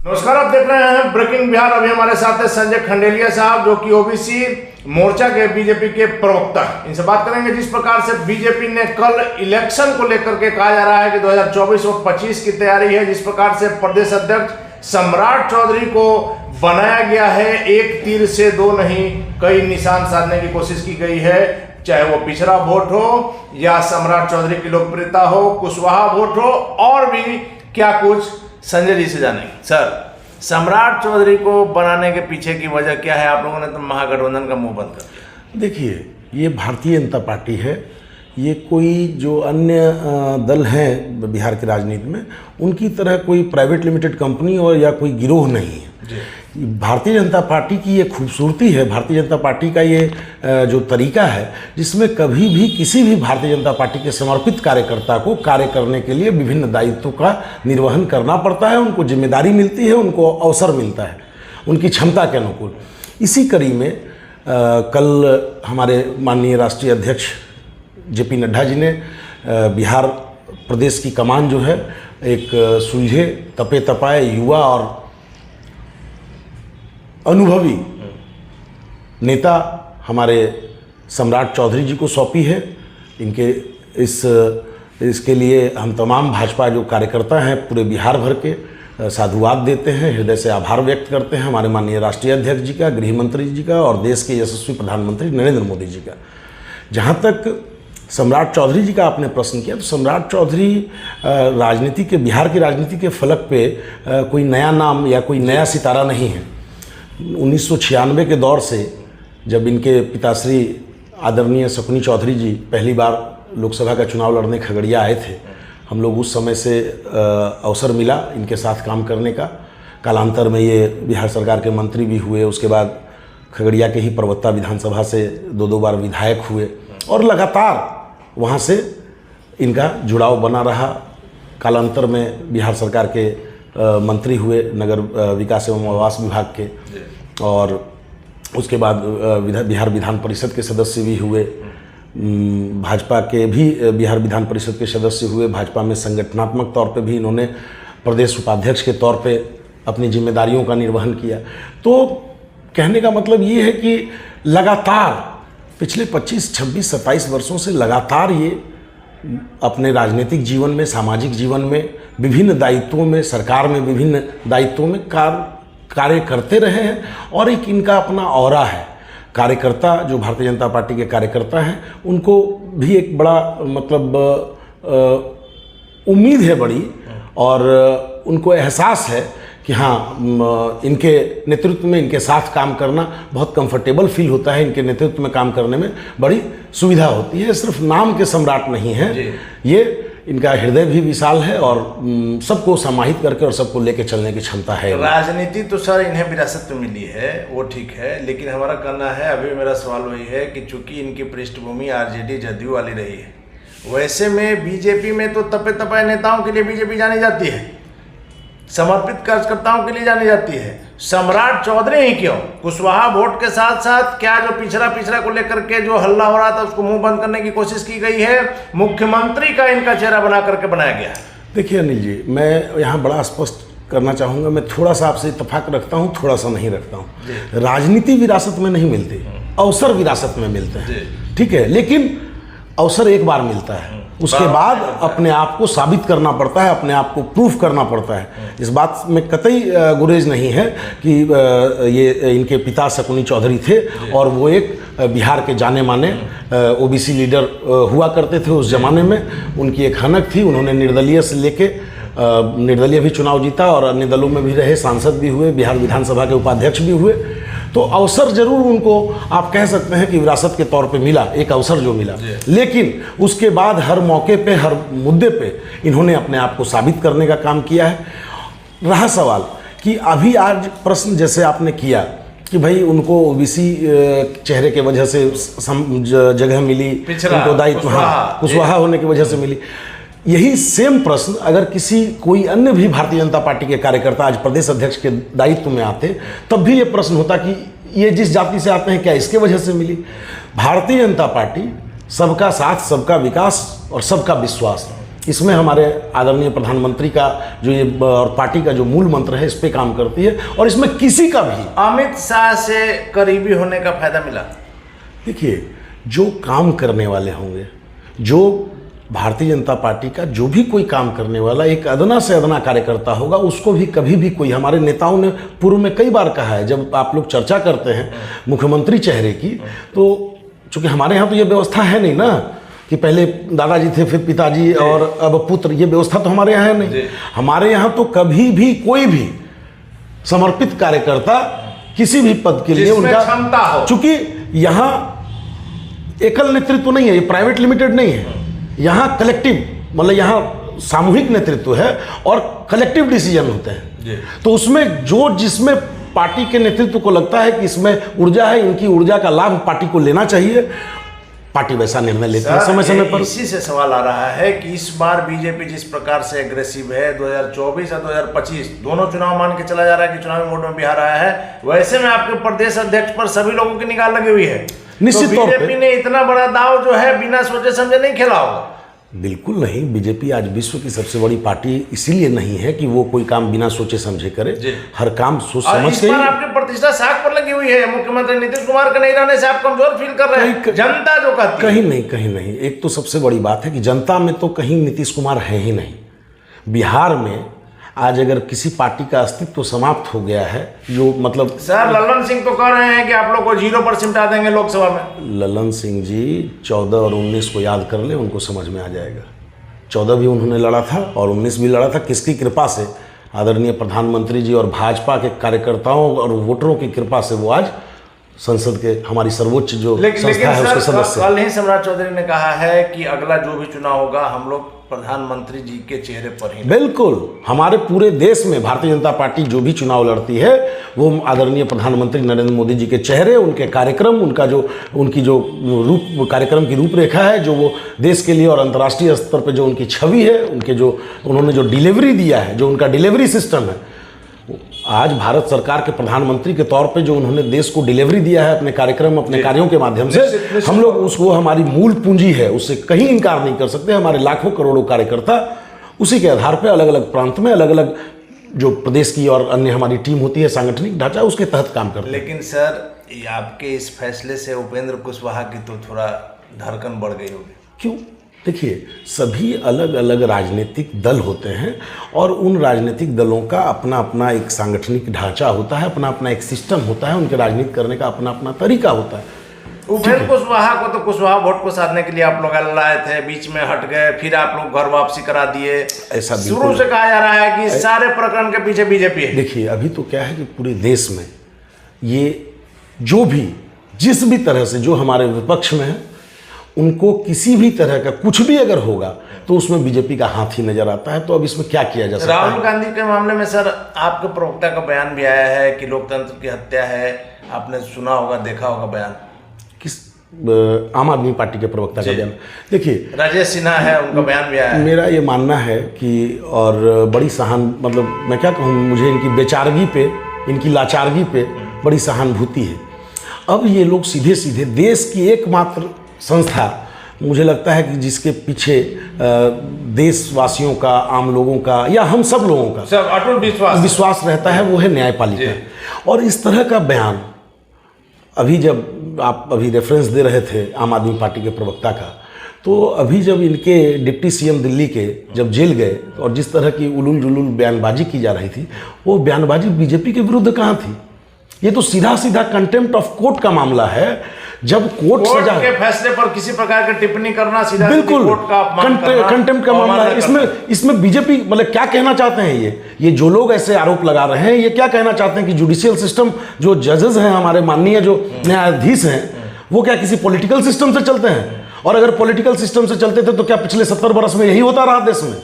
नमस्कार, आप देख रहे हैं ब्रेकिंग बिहार। अभी हमारे साथ है संजय खंडेलिया साहब, जो कि ओबीसी मोर्चा के बीजेपी के प्रवक्ता। इनसे बात करेंगे जिस प्रकार से बीजेपी ने कल इलेक्शन को लेकर के कहा जा रहा है कि 2024 और 25 की तैयारी है। जिस प्रकार से प्रदेश अध्यक्ष सम्राट चौधरी को बनाया गया है, एक तीर से दो नहीं कई निशान साधने की कोशिश की गई है, चाहे वो पिछड़ा वोट हो या सम्राट चौधरी की लोकप्रियता हो, कुशवाहा वोट हो और भी क्या कुछ। संजय जी से जानेंगे। सर, सम्राट चौधरी को बनाने के पीछे की वजह क्या है? आप लोगों ने तो महागठबंधन का मुंह बंद कर दिया। देखिए, ये भारतीय जनता पार्टी है, ये कोई जो अन्य दल हैं बिहार की राजनीति में उनकी तरह कोई प्राइवेट लिमिटेड कंपनी और या कोई गिरोह नहीं है। भारतीय जनता पार्टी की ये खूबसूरती है, भारतीय जनता पार्टी का ये जो तरीका है, जिसमें कभी भी किसी भी भारतीय जनता पार्टी के समर्पित कार्यकर्ता को कार्य करने के लिए विभिन्न दायित्वों का निर्वहन करना पड़ता है, उनको जिम्मेदारी मिलती है, उनको अवसर मिलता है उनकी क्षमता के अनुकूल। इसी कड़ी में कल हमारे माननीय राष्ट्रीय अध्यक्ष जेपी नड्डा जी ने बिहार प्रदेश की कमान जो है एक सुलझे तपे तपाए युवा और अनुभवी नेता हमारे सम्राट चौधरी जी को सौंपी है। इनके इसके लिए हम तमाम भाजपा जो कार्यकर्ता हैं पूरे बिहार भर के साधुवाद देते हैं, हृदय से आभार व्यक्त करते हैं हमारे माननीय राष्ट्रीय अध्यक्ष जी का, गृह मंत्री जी का और देश के यशस्वी प्रधानमंत्री नरेंद्र मोदी जी का। जहाँ तक सम्राट चौधरी जी का आपने प्रश्न किया, तो सम्राट चौधरी राजनीति के, बिहार की राजनीति के फलक पे कोई नया नाम या कोई नया सितारा नहीं है। 1996 के दौर से जब इनके पिताश्री आदरणीय शकुनी चौधरी जी पहली बार लोकसभा का चुनाव लड़ने खगड़िया आए थे, हम लोग उस समय से अवसर मिला इनके साथ काम करने का। कालांतर में ये बिहार सरकार के मंत्री भी हुए, उसके बाद खगड़िया के ही परबत्ता विधानसभा से दो बार विधायक हुए और लगातार वहाँ से इनका जुड़ाव बना रहा। कालांतर में बिहार सरकार के मंत्री हुए नगर विकास एवं आवास विभाग के, और उसके बाद बिहार विधान परिषद के सदस्य भी हुए, भाजपा के भी बिहार विधान परिषद के सदस्य हुए। भाजपा में संगठनात्मक तौर पे भी इन्होंने प्रदेश उपाध्यक्ष के तौर पे अपनी जिम्मेदारियों का निर्वहन किया। तो कहने का मतलब ये है कि लगातार पिछले 25, 26, 27 वर्षों से लगातार ये अपने राजनीतिक जीवन में, सामाजिक जीवन में, विभिन्न दायित्वों में, सरकार में विभिन्न दायित्वों में कार्य करते रहे हैं। और एक इनका अपना ऑरा है। कार्यकर्ता जो भारतीय जनता पार्टी के कार्यकर्ता हैं उनको भी एक बड़ा मतलब उम्मीद है बड़ी, और उनको एहसास है कि हाँ, इनके नेतृत्व में, इनके साथ काम करना बहुत कंफर्टेबल फील होता है, इनके नेतृत्व में काम करने में बड़ी सुविधा होती है। सिर्फ नाम के सम्राट नहीं है ये, इनका हृदय भी विशाल है और सबको समाहित करके और सबको लेके चलने की क्षमता है। राजनीति तो सर इन्हें विरासत में मिली है, वो ठीक है, लेकिन हमारा कहना है, अभी मेरा सवाल वही है कि चूंकि इनकी पृष्ठभूमि आरजेडी जदयू वाली रही है, वैसे में बीजेपी में तो तपे तपाए नेताओं के लिए बीजेपी जानी जाती है, समर्पित कार्यकर्ताओं के लिए जानी जाती है। सम्राट चौधरी ही क्यों? कुशवाहा वोट के साथ साथ क्या जो पिछड़ा को लेकर के जो हल्ला हो रहा था उसको मुंह बंद करने की कोशिश की गई है, मुख्यमंत्री का इनका चेहरा बना करके बनाया गया है। देखिए अनिल जी, मैं यहाँ बड़ा स्पष्ट करना चाहूँगा, मैं थोड़ा सा आपसे इत्तेफाक रखता हूँ, थोड़ा सा नहीं रखता हूँ। राजनीति विरासत में नहीं मिलती, अवसर विरासत में मिलते हैं, ठीक है, लेकिन अवसर एक बार मिलता है, उसके बाद अपने आप को साबित करना पड़ता है, अपने आप को प्रूफ करना पड़ता है। इस बात में कतई गुरेज नहीं है कि ये इनके पिता शकुनी चौधरी थे और वो एक बिहार के जाने माने ओबीसी लीडर हुआ करते थे उस जमाने में। उनकी एक हनक थी, उन्होंने निर्दलीय से लेके निर्दलीय भी चुनाव जीता और अन्य दलों में भी रहे, सांसद भी हुए, बिहार विधानसभा के उपाध्यक्ष भी हुए। तो अवसर जरूर उनको आप कह सकते हैं कि विरासत के तौर पे मिला, एक अवसर जो मिला, लेकिन उसके बाद हर मौके पे, हर मुद्दे पे इन्होंने अपने आप को साबित करने का काम किया है। रहा सवाल कि अभी आज प्रश्न जैसे आपने किया कि भाई उनको ओबीसी चेहरे के वजह से जगह मिली, उनको दायित्व कुशवाहा होने की वजह से मिली। यही सेम प्रश्न अगर कोई अन्य भी भारतीय जनता पार्टी के कार्यकर्ता आज प्रदेश अध्यक्ष के दायित्व में आते, तब भी ये प्रश्न होता कि ये जिस जाति से आते हैं क्या इसके वजह से मिली? भारतीय जनता पार्टी सबका साथ, सबका विकास और सबका विश्वास, इसमें हमारे आदरणीय प्रधानमंत्री का जो ये और पार्टी का जो मूल मंत्र है इस पे काम करती है, और इसमें किसी का भी अमित शाह से करीबी होने का फायदा मिला। देखिए, जो काम करने वाले होंगे, जो भारतीय जनता पार्टी का जो भी कोई काम करने वाला एक अदना से अदना कार्यकर्ता होगा, उसको भी कभी भी कोई, हमारे नेताओं ने पूर्व में कई बार कहा है, जब आप लोग चर्चा करते हैं मुख्यमंत्री चेहरे की, तो चूंकि हमारे यहाँ तो ये व्यवस्था है नहीं ना कि पहले दादाजी थे फिर पिताजी और अब पुत्र, ये व्यवस्था तो हमारे यहाँ है नहीं। हमारे यहाँ तो कभी भी कोई भी समर्पित कार्यकर्ता किसी भी पद के लिए उनका क्षमता हो, चूंकि यहाँ एकल नेतृत्व नहीं है, ये प्राइवेट लिमिटेड नहीं है, यहाँ कलेक्टिव, मतलब यहाँ सामूहिक नेतृत्व है और कलेक्टिव डिसीजन होते हैं। तो उसमें जो जिसमें पार्टी के नेतृत्व को लगता है कि इसमें ऊर्जा है, इनकी ऊर्जा का लाभ पार्टी को लेना चाहिए, पार्टी वैसा निर्णय लेती है समय समय पर। इसी से सवाल आ रहा है कि इस बार बीजेपी जिस प्रकार से एग्रेसिव है, 2024 और 2025 दोनों चुनाव मान के चला जा रहा है कि चुनावी मोड में बिहार आया है, वैसे में आपके प्रदेश अध्यक्ष पर सभी लोगों की निगाह लगी हुई है। निश्चित तौर पे बीजेपी ने इतना बड़ा दाव जो है बिना सोचे समझे नहीं खेला होगा। बिल्कुल नहीं, बीजेपी आज विश्व की सबसे बड़ी पार्टी इसीलिए नहीं है कि वो कोई काम बिना सोचे समझे करे, हर काम सोच समझ के। आपकी प्रतिष्ठा साख पर लगी हुई है, मुख्यमंत्री नीतीश कुमार के नहीं रहने से आप कमजोर फील कर रहे हैं, जनता जो कहती है। कहीं नहीं, एक तो सबसे बड़ी बात है कि जनता में तो कहीं नीतीश कुमार है ही नहीं। बिहार में आज अगर किसी पार्टी का अस्तित्व समाप्त हो गया है, जो मतलब सर ललन सिंह तो कह रहे हैं कि आप लोग को 0 पर सिमटा देंगे लोकसभा में। ललन सिंह जी 14 और 19 को याद कर ले, उनको समझ में आ जाएगा। 14 भी उन्होंने लड़ा था और 19 भी लड़ा था, किसकी कृपा से? आदरणीय प्रधानमंत्री जी और भाजपा के कार्यकर्ताओं और वोटरों की कृपा से वो आज संसद के हमारी सर्वोच्च जो संस्था है उसके सदस्य। कल ही सम्राट चौधरी ने कहा है कि अगला जो भी चुनाव होगा हम लोग प्रधानमंत्री जी के चेहरे पर ही। बिल्कुल, हमारे पूरे देश में भारतीय जनता पार्टी जो भी चुनाव लड़ती है वो आदरणीय प्रधानमंत्री नरेंद्र मोदी जी के चेहरे, उनके कार्यक्रम, उनकी जो कार्यक्रम की रूपरेखा है, जो वो देश के लिए और अंतर्राष्ट्रीय स्तर पर जो उनकी छवि है, उनके जो उन्होंने जो डिलीवरी दिया है, जो उनका डिलीवरी सिस्टम है, आज भारत सरकार के प्रधानमंत्री के तौर पे जो उन्होंने देश को डिलीवरी दिया है अपने कार्यक्रम, अपने कार्यों के माध्यम से, हम लोग उसको हमारी मूल पूंजी है, उससे कहीं इनकार नहीं कर सकते। हमारे लाखों करोड़ों कार्यकर्ता उसी के आधार पे अलग अलग प्रांत में अलग अलग जो प्रदेश की और अन्य हमारी टीम होती है, सांगठनिक ढांचा, उसके तहत काम करते हैं। लेकिन सर आपके इस फैसले से उपेंद्र कुशवाहा की तो थोड़ा धड़कन बढ़ गई होगी। क्यों? देखिए, सभी अलग अलग राजनीतिक दल होते हैं और उन राजनीतिक दलों का अपना अपना एक सांगठनिक ढांचा होता है, अपना अपना एक सिस्टम होता है, उनके राजनीति करने का अपना अपना तरीका होता है। उपेंद्र कुशवाहा को तो कुशवाहा वोट को साधने के लिए आप लोग लाए थे, बीच में हट गए, फिर आप लोग घर वापसी करा दिए। ऐसा शुरू से कहा जा रहा है कि सारे प्रकरण के पीछे बीजेपी है। देखिए, अभी तो क्या है कि पूरे देश में ये जो भी जिस भी तरह से जो हमारे विपक्ष में है, उनको किसी भी तरह का कुछ भी अगर होगा तो उसमें बीजेपी का हाथ ही नजर आता है। तो अब इसमें क्या किया जा सकता है? राहुल गांधी के मामले में सर आपके प्रवक्ता का बयान भी आया है कि लोकतंत्र की हत्या है, आपने सुना होगा, देखा होगा बयान। किस आम आदमी पार्टी के प्रवक्ता का बयान? देखिए, राजेश सिन्हा है, उनका बयान भी आया है। मेरा ये मानना है कि और बड़ी मतलब मैं क्या कहूँ, मुझे इनकी बेचारगी पे, इनकी लाचारगी पे बड़ी सहानुभूति है। अब ये लोग सीधे सीधे देश की एकमात्र संस्था, मुझे लगता है कि जिसके पीछे देशवासियों का, आम लोगों का या हम सब लोगों का सब अटूट विश्वास रहता है, वो है न्यायपालिका। और इस तरह का बयान अभी जब आप अभी रेफरेंस दे रहे थे आम आदमी पार्टी के प्रवक्ता का, तो अभी जब इनके डिप्टी सीएम दिल्ली के जब जेल गए और जिस तरह की उलूल जुलूल बयानबाजी की जा रही थी, वो बयानबाजी बीजेपी के विरुद्ध कहाँ थी? ये तो सीधा सीधा कंटेम्प्ट ऑफ कोर्ट का मामला है। जब कोर्ट सजा के फैसले पर किसी प्रकार की टिप्पणी करना सीधा बिल्कुल कोर्ट का कंटेम्प्ट का मामला है। इसमें बीजेपी मतलब क्या कहना चाहते हैं? ये जो लोग ऐसे आरोप लगा रहे हैं, ये क्या कहना चाहते हैं कि जुडिशियल सिस्टम, जो जजेस हैं, हमारे माननीय जो न्यायाधीश हैं, वो क्या किसी पॉलिटिकल सिस्टम से चलते हैं? और अगर पॉलिटिकल सिस्टम से चलते थे तो क्या पिछले 70 वर्ष में यही होता रहा देश में?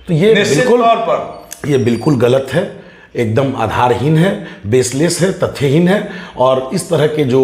तो ये बिल्कुल गलत है, एकदम आधारहीन है, बेसलेस है, तथ्यहीन है। और इस तरह के जो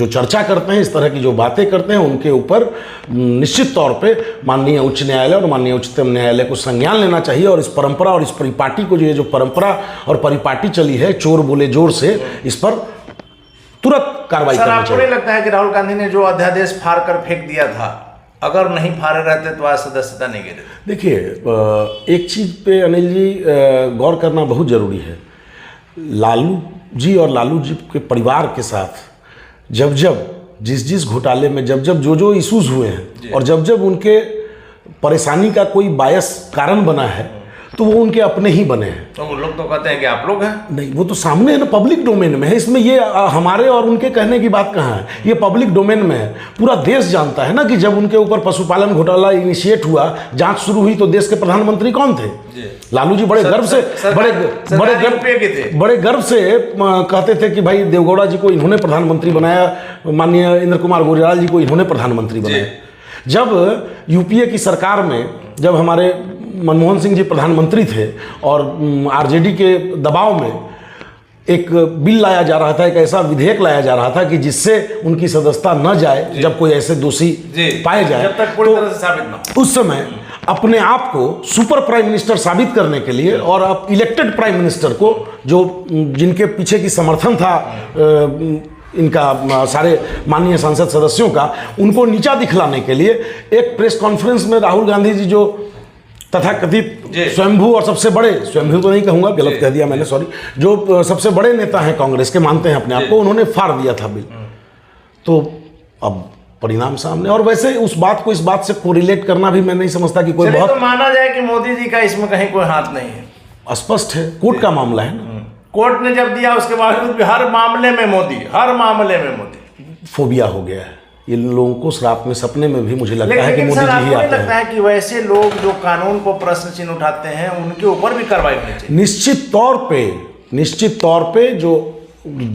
चर्चा करते हैं, इस तरह की जो बातें करते हैं, उनके ऊपर निश्चित तौर पे माननीय उच्च न्यायालय और माननीय उच्चतम न्यायालय को संज्ञान लेना चाहिए। और इस परंपरा और इस परिपाटी को, जो परंपरा और परिपाटी चली है, चोर बोले जोर से, इस पर तुरंत कार्रवाई करनी चाहिए। आपको नहीं लगता है कि राहुल गांधी ने जो अध्यादेश फाड़ कर फेंक दिया था अगर नहीं फाड़े रहते तो आज सदस्यता नहीं गिरे। देखिए, एक चीज़ पे अनिल जी गौर करना बहुत ज़रूरी है। लालू जी और लालू जी के परिवार के साथ जब जब जिस घोटाले में जब जो इश्यूज हुए हैं और जब उनके परेशानी का कोई बायस कारण बना है तो वो उनके अपने ही बने हैं। तो वो लोग तो कहते हैं कि आप लोग हैं। नहीं, वो तो सामने है ना, पब्लिक डोमेन में है। इसमें ये हमारे और उनके कहने की बात कहाँ है, ये पब्लिक डोमेन में है। पूरा देश जानता है ना कि जब उनके ऊपर पशुपालन घोटाला इनिशिएट हुआ, जांच शुरू हुई, तो देश के प्रधानमंत्री कौन थे? लालू जी बड़े गर्व से बड़े गर्व से कहते थे कि भाई देवगौड़ा जी को इन्होंने प्रधानमंत्री बनाया, माननीय इंद्र कुमार गुजराल जी को इन्होंने प्रधानमंत्री बनाया। जब यूपीए की सरकार में जब हमारे मनमोहन सिंह जी प्रधानमंत्री थे और आरजेडी के दबाव में एक बिल लाया जा रहा था, एक ऐसा विधेयक लाया जा रहा था कि जिससे उनकी सदस्यता न जाए जब कोई ऐसे दोषी पाए जाए, जब तक पूरी तरह से साबित न हो। उस समय अपने आप को सुपर प्राइम मिनिस्टर साबित करने के लिए और अब इलेक्टेड प्राइम मिनिस्टर को, जो जिनके पीछे की समर्थन था इनका सारे माननीय संसद सदस्यों का, उनको नीचा दिखलाने के लिए एक प्रेस कॉन्फ्रेंस में राहुल गांधी जी, जो तथाकथित स्वयंभू और सबसे बड़े, स्वयंभू तो नहीं कहूँगा, गलत कह दिया मैंने, सॉरी, जो सबसे बड़े नेता हैं कांग्रेस के, मानते हैं अपने आप को, उन्होंने फाड़ दिया था बिल। तो अब परिणाम सामने, और वैसे उस बात को इस बात से कोरिलेट करना भी मैं नहीं समझता कि कोई बहुत, तो माना जाए कि मोदी जी का इसमें कहीं कोई हाथ नहीं है। स्पष्ट है, कोर्ट का मामला है ना। कोर्ट ने जब दिया उसके बावजूद भी हर मामले में मोदी फोबिया हो गया है। ये लोगों को रात में सपने में भी मुझे लगता है कि मोदी जी ही आते लगता है कि वैसे लोग जो कानून को प्रश्न चिन्ह उठाते हैं उनके ऊपर भी कार्रवाई होनी चाहिए। निश्चित तौर पे जो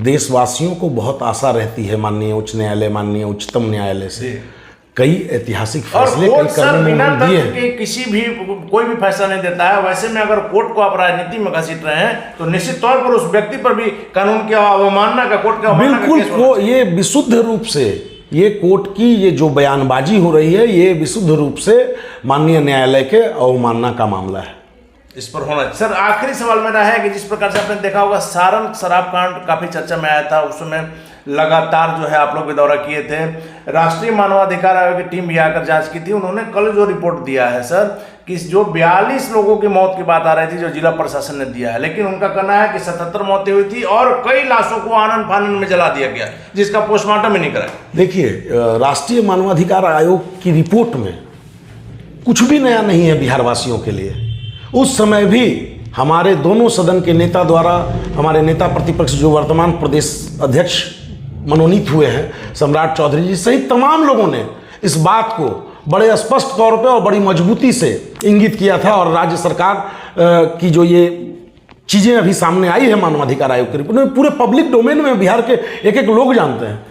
देशवासियों को बहुत आशा रहती है माननीय उच्च न्यायालय, माननीय उच्चतम न्यायालय से कई ऐतिहासिक फैसले कई कर्मों में दिए हैं। किसी भी कोई भी फैसला नहीं देता है। वैसे में अगर कोर्ट को आप राजनीति में घसीट रहे हैं तो निश्चित तौर पर उस व्यक्ति पर भी कानून की अवमानना का, कोर्ट का बिल्कुल, वो ये विशुद्ध रूप से, ये कोर्ट की ये जो बयानबाजी हो रही है, ये विशुद्ध रूप से माननीय न्यायालय के अवमानना का मामला है। इस पर होना। सर, आखिरी सवाल मेरा है कि जिस प्रकार से आपने देखा होगा सारण शराब कांड काफी चर्चा में आया था, उस समय लगातार जो है आप लोग भी दौरा किए थे, राष्ट्रीय मानवाधिकार आयोग की टीम भी आकर जांच की थी। उन्होंने कल जो रिपोर्ट दिया है सर, कि जो 42 लोगों की मौत की बात आ रही थी जो जिला प्रशासन ने दिया है, लेकिन उनका कहना है कि 77 मौतें हुई थी और कई लाशों को आनन फानन में जला दिया गया जिसका पोस्टमार्टम ही नहीं कराया। देखिए, राष्ट्रीय मानवाधिकार आयोग की रिपोर्ट में कुछ भी नया नहीं है बिहार वासियों के लिए। उस समय भी हमारे दोनों सदन के नेता द्वारा, हमारे नेता प्रतिपक्ष जो वर्तमान प्रदेश अध्यक्ष मनोनीत हुए हैं सम्राट चौधरी जी सहित तमाम लोगों ने इस बात को बड़े स्पष्ट तौर पे और बड़ी मजबूती से इंगित किया था। और राज्य सरकार की जो ये चीज़ें अभी सामने आई है मानवाधिकार आयोग की रिपोर्ट में, पूरे पब्लिक डोमेन में बिहार के एक एक लोग जानते हैं।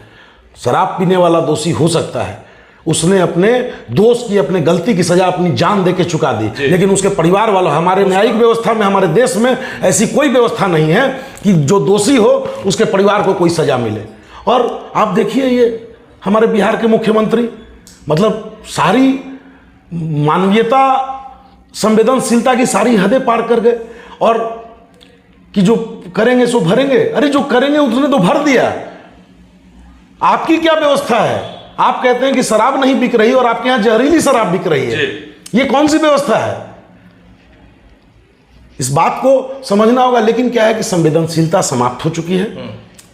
शराब पीने वाला दोषी हो सकता है, उसने अपने दोस्त की, अपने गलती की सजा अपनी जान दे के चुका दी, लेकिन उसके परिवार वालों, हमारे न्यायिक व्यवस्था में, हमारे देश में ऐसी कोई व्यवस्था नहीं है कि जो दोषी हो उसके परिवार को कोई सजा मिले। और आप देखिए, ये हमारे बिहार के मुख्यमंत्री, मतलब सारी मानवीयता, संवेदनशीलता की सारी हदें पार कर गए, और कि जो करेंगे सो भरेंगे। अरे जो करेंगे उसने तो भर दिया। आपकी क्या व्यवस्था है? आप कहते हैं कि शराब नहीं बिक रही और आपके यहां जहरीली शराब बिक रही है। ये कौन सी व्यवस्था है? इस बात को समझना होगा। लेकिन क्या है कि संवेदनशीलता समाप्त हो चुकी है,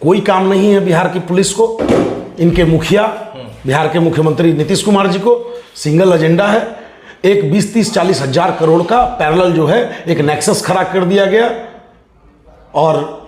कोई काम नहीं है बिहार की पुलिस को, इनके मुखिया बिहार के मुख्यमंत्री नीतीश कुमार जी को सिंगल एजेंडा है। एक 20-30-40 हजार करोड़ का पैरेलल जो है एक नेक्सस खड़ा कर दिया गया, और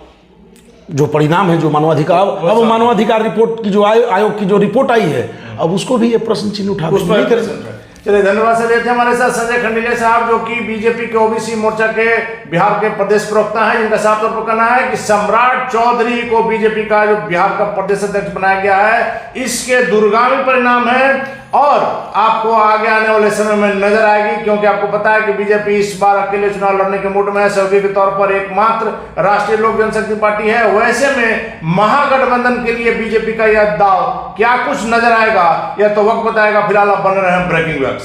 जो परिणाम है, जो मानवाधिकार, अब मानवाधिकार रिपोर्ट की जो आयोग की जो रिपोर्ट आई है, अब उसको भी ये प्रश्न चिन्ह उठा नहीं करें। चलिए, धन्यवाद सर। ये थे हमारे साथ संजय खंडेलिया साहब, जो कि बीजेपी के ओबीसी मोर्चा के बिहार के प्रदेश प्रवक्ता हैं, जिनका साफ तौर पर कहना है कि सम्राट चौधरी को बीजेपी का जो बिहार का प्रदेश अध्यक्ष बनाया गया है, इसके दूरगामी परिणाम है और आपको आगे आने वाले समय में नजर आएगी, क्योंकि आपको पता है कि बीजेपी इस बार अकेले चुनाव लड़ने के मूड में है। सहयोगी के तौर पर एकमात्र राष्ट्रीय लोक जनशक्ति पार्टी है। वैसे में महागठबंधन के लिए बीजेपी का यह दाव क्या कुछ नजर आएगा, यह तो वक्त बताएगा। फिलहाल आप बने रहे ब्रेकिंग न्यूज।